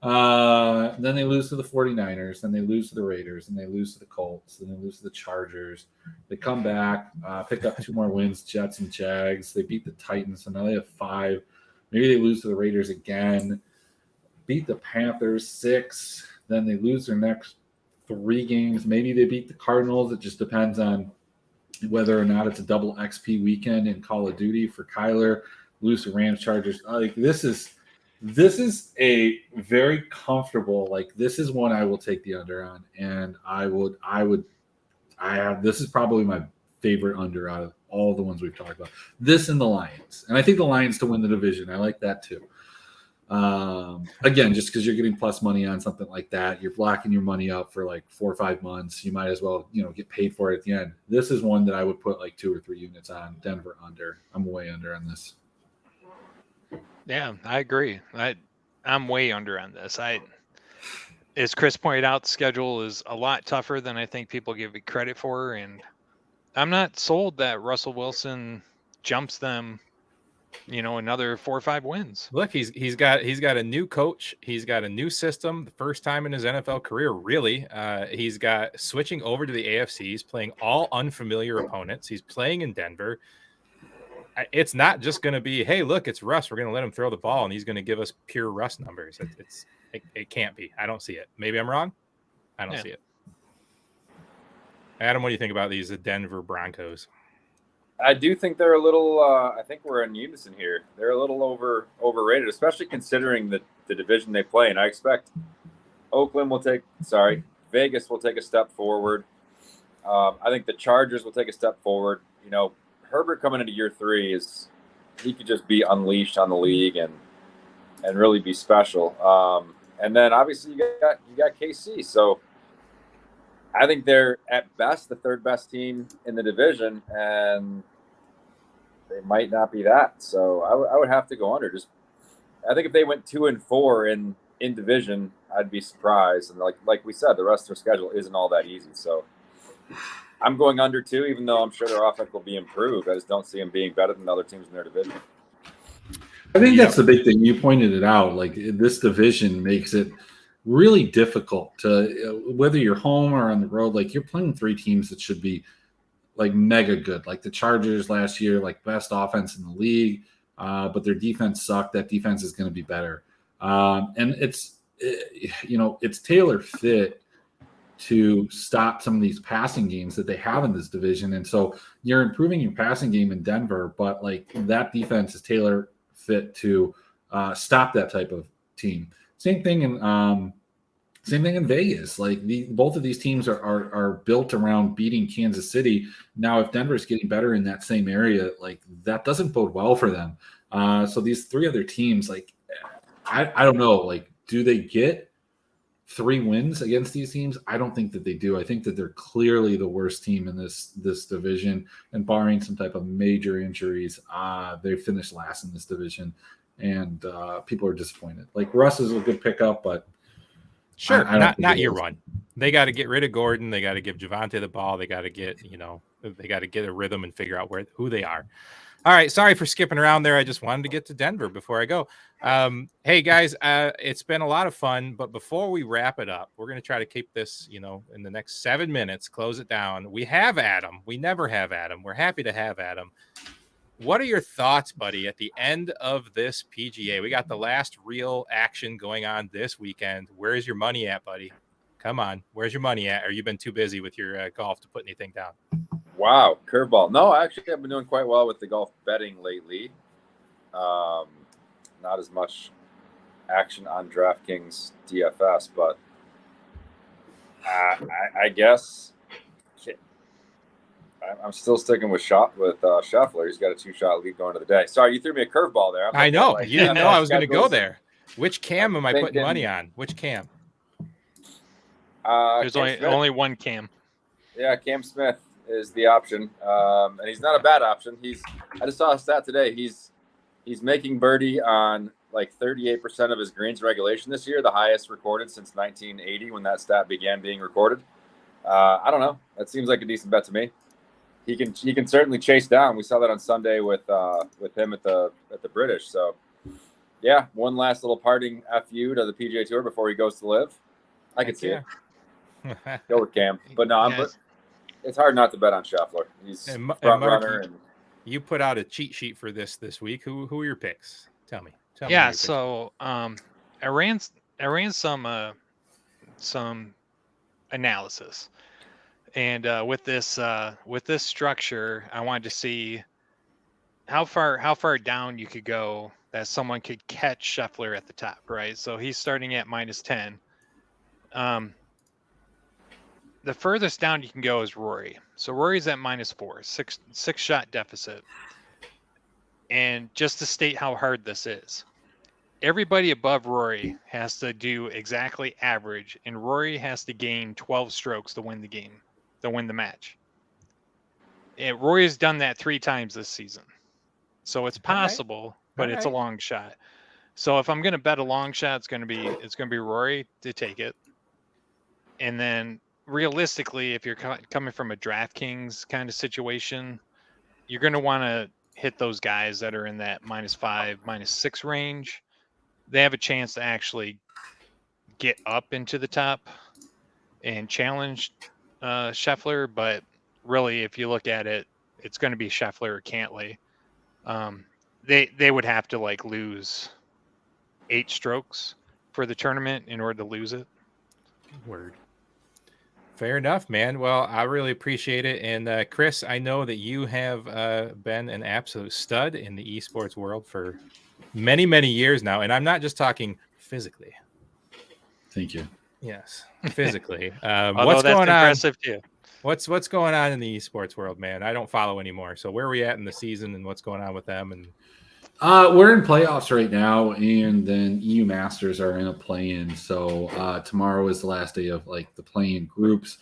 Then they lose to the 49ers. Then they lose to the Raiders. And they lose to the Colts. Then they lose to the Chargers. They come back, pick up 2 more wins, Jets and Jags. They beat the Titans. So now they have 5. Maybe they lose to the Raiders again. Beat the Panthers 6. Then they lose their next 3 games. Maybe they beat the Cardinals. It just depends on whether or not it's a double XP weekend in Call of Duty for Kyler. Lose to Rams, Chargers. Like this is This is a very comfortable, like this is one I will take the under on, and this is probably my favorite under out of all the ones we've talked about. This and the Lions, and I think the Lions to win the division. I like that too. Again, just because you're getting plus money on something like that, you're blocking your money up for like 4 or 5 months. You might as well, get paid for it at the end. This is one that I would put like 2 or 3 units on. Denver under. I'm way under on this. Yeah, I agree. I'm way under on this. As Chris pointed out, the schedule is a lot tougher than I think people give it credit for, and I'm not sold that Russell Wilson jumps them, another 4 or 5 wins. Look, he's got a new coach. He's got a new system. The first time in his NFL career, really. He's got switching over to the AFC. He's playing all unfamiliar opponents. He's playing in Denver. It's not just going to be, hey, look, it's Russ. We're going to let him throw the ball, and he's going to give us pure Russ numbers. It can't be. I don't see it. Maybe I'm wrong. I don't see it. Adam, what do you think about these Denver Broncos? I do think they're a little. I think we're in unison here. They're a little overrated, especially considering the division they play. And I expect Vegas will take a step forward. I think the Chargers will take a step forward. Herbert coming into year 3 he could just be unleashed on the league and really be special. And then obviously you got KC. So I think they're at best the 3rd best team in the division, and they might not be that. So I would have to go under. I think if they went 2-4 in division, I'd be surprised. And like we said, the rest of their schedule isn't all that easy. So I'm going under too, even though I'm sure their offense will be improved. I just don't see them being better than other teams in their division. I think that's the big thing. You pointed it out. Like this division makes it really difficult to, whether you're home or on the road, like you're playing 3 teams that should be like mega good. Like the Chargers last year, like best offense in the league, but their defense sucked. That defense is going to be better. And it's tailor fit to stop some of these passing games that they have in this division. And so you're improving your passing game in Denver, but like that defense is tailor fit to stop that type of team. Same thing in Vegas. Like both of these teams are built around beating Kansas City. Now, if Denver is getting better in that same area, like that doesn't bode well for them. So these 3 other teams, like I don't know, like do they get 3 wins against these teams? I don't think that they do. I think that they're clearly the worst team in this division, and barring some type of major injuries, they finished last in this division, and people are disappointed. Like Russ is a good pickup, but sure, not year 1. They got to get rid of Gordon. They got to give Javonte the ball. They got to get a rhythm and figure out who they are. All right, sorry for skipping around there. I just wanted to get to Denver before I go. Hey guys, it's been a lot of fun, but before we wrap it up, we're going to try to keep this, in the next 7 minutes, close it down. We have Adam. We never have Adam. We're happy to have Adam. What are your thoughts, buddy, at the end of this PGA? We got the last real action going on this weekend. Where's your money at, buddy? Come on. Where's your money at? Or you been too busy with your golf to put anything down? Wow, curveball. No, actually, I've been doing quite well with the golf betting lately. Not as much action on DraftKings DFS, but I guess I'm still sticking with Scheffler. He's got a 2-shot lead going to the day. Sorry, you threw me a curveball there. I know. You didn't know I was going to go there. Which cam am I putting money on? Which cam? There's only one cam. Yeah, Cam Smith is the option, and he's not a bad option. I just saw a stat today. He's making birdie on like 38% of his greens regulation this year, the highest recorded since 1980 when that stat began being recorded. I don't know. That seems like a decent bet to me. He can certainly chase down. We saw that on Sunday with him at the British. So yeah, one last little parting FU to the PGA Tour before he goes to live. I could see it. Go with Cam, but no, it's hard not to bet on Scheffler. He's front runner. And you put out a cheat sheet for this week. Who are your picks? Tell me. Yeah, so I ran some analysis, and with this structure, I wanted to see how far down you could go that someone could catch Scheffler at the top, right? So he's starting at -10. The furthest down you can go is Rory. So Rory's at -4, six shot deficit. And just to state how hard this is, everybody above Rory has to do exactly average, and Rory has to gain 12 strokes to win the game, to win the match. And Rory has done that 3 times this season. So it's possible, but it's a long shot. So if I'm going to bet a long shot, it's going to be Rory to take it. And then realistically, if you're coming from a DraftKings kind of situation, you're going to want to hit those guys that are in that -5, -6 range. They have a chance to actually get up into the top and challenge Scheffler. But really, if you look at it, it's going to be Scheffler or Cantlay. They would have to like lose 8 strokes for the tournament in order to lose it. Word. Fair enough, man. Well, I really appreciate it. And Chris, I know that you have been an absolute stud in the esports world for many, many years now. And I'm not just talking physically. Thank you. Yes, physically. What's going impressive on? Too. What's going on in the esports world, man? I don't follow anymore. So where are we at in the season and what's going on with them? And we're in playoffs right now, and then EU Masters are in a play-in. So tomorrow is the last day of like the play-in groups.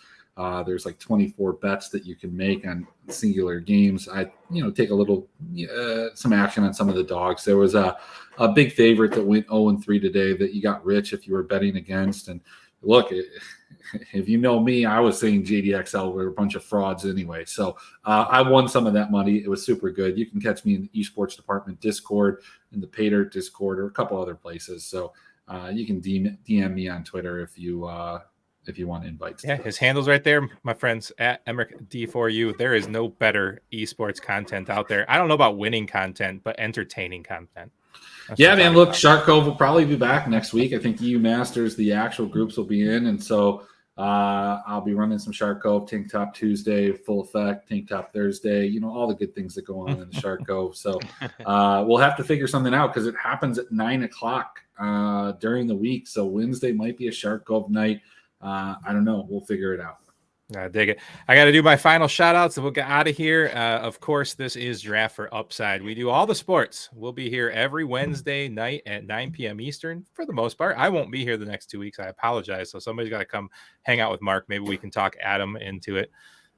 There's like 24 bets that you can make on singular games. I take a little some action on some of the dogs. There was a big favorite that went 0-3 today that you got rich if you were betting against. And look, if you know me, I was saying JDXL were a bunch of frauds anyway. So I won some of that money. It was super good. You can catch me in the esports department Discord, in the Pater Discord, or a couple other places. So you can DM me on Twitter if you want invites. Yeah, his handle's right there, my friends, at Emmerich D4U. There is no better esports content out there. I don't know about winning content, but entertaining content. Yeah, man, look, Shark Cove will probably be back next week. I think EU Masters, the actual groups will be in. And so I'll be running some Shark Cove, Tank Top Tuesday, full effect, Tank Top Thursday, all the good things that go on in the Shark Cove. So we'll have to figure something out because it happens at 9:00 during the week. So Wednesday might be a Shark Cove night. I don't know. We'll figure it out. I dig it. I got to do my final shout outs and we'll get out of here. Of course, this is Draft for Upside. We do all the sports. We'll be here every Wednesday night at 9 p.m. Eastern for the most part. I won't be here the next 2 weeks. I apologize. So somebody's got to come hang out with Mark. Maybe we can talk Adam into it.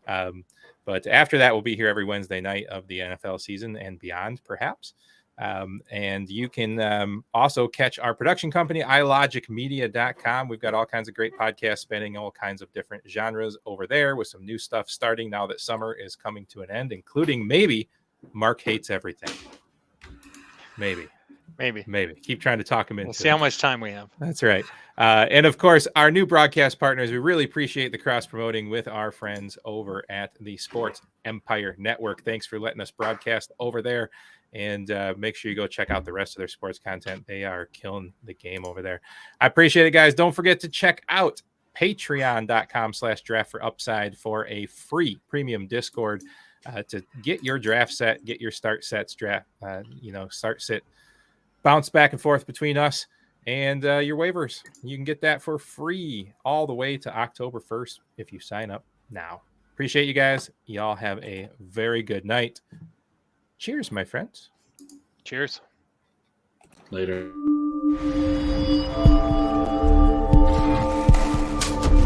But after that, we'll be here every Wednesday night of the NFL season and beyond, perhaps. And you can also catch our production company, ilogicmedia.com. We've got all kinds of great podcasts spanning all kinds of different genres over there with some new stuff starting now that summer is coming to an end, including maybe Mark Hates Everything. Maybe. Keep trying to talk him into We'll see how much time we have. That's right. And of course, our new broadcast partners, we really appreciate the cross promoting with our friends over at the Sports Empire Network. Thanks for letting us broadcast over there. And make sure you go check out the rest of their sports content. They are killing the game over there. I appreciate it, guys. Don't forget to check out patreon.com/draftforupside for a free premium Discord to get your draft set, get your start sets, start sit, bounce back and forth between us and your waivers. You can get that for free all the way to October 1st if you sign up now. Appreciate you guys. Y'all have a very good night. Cheers, my friends. Cheers. Later.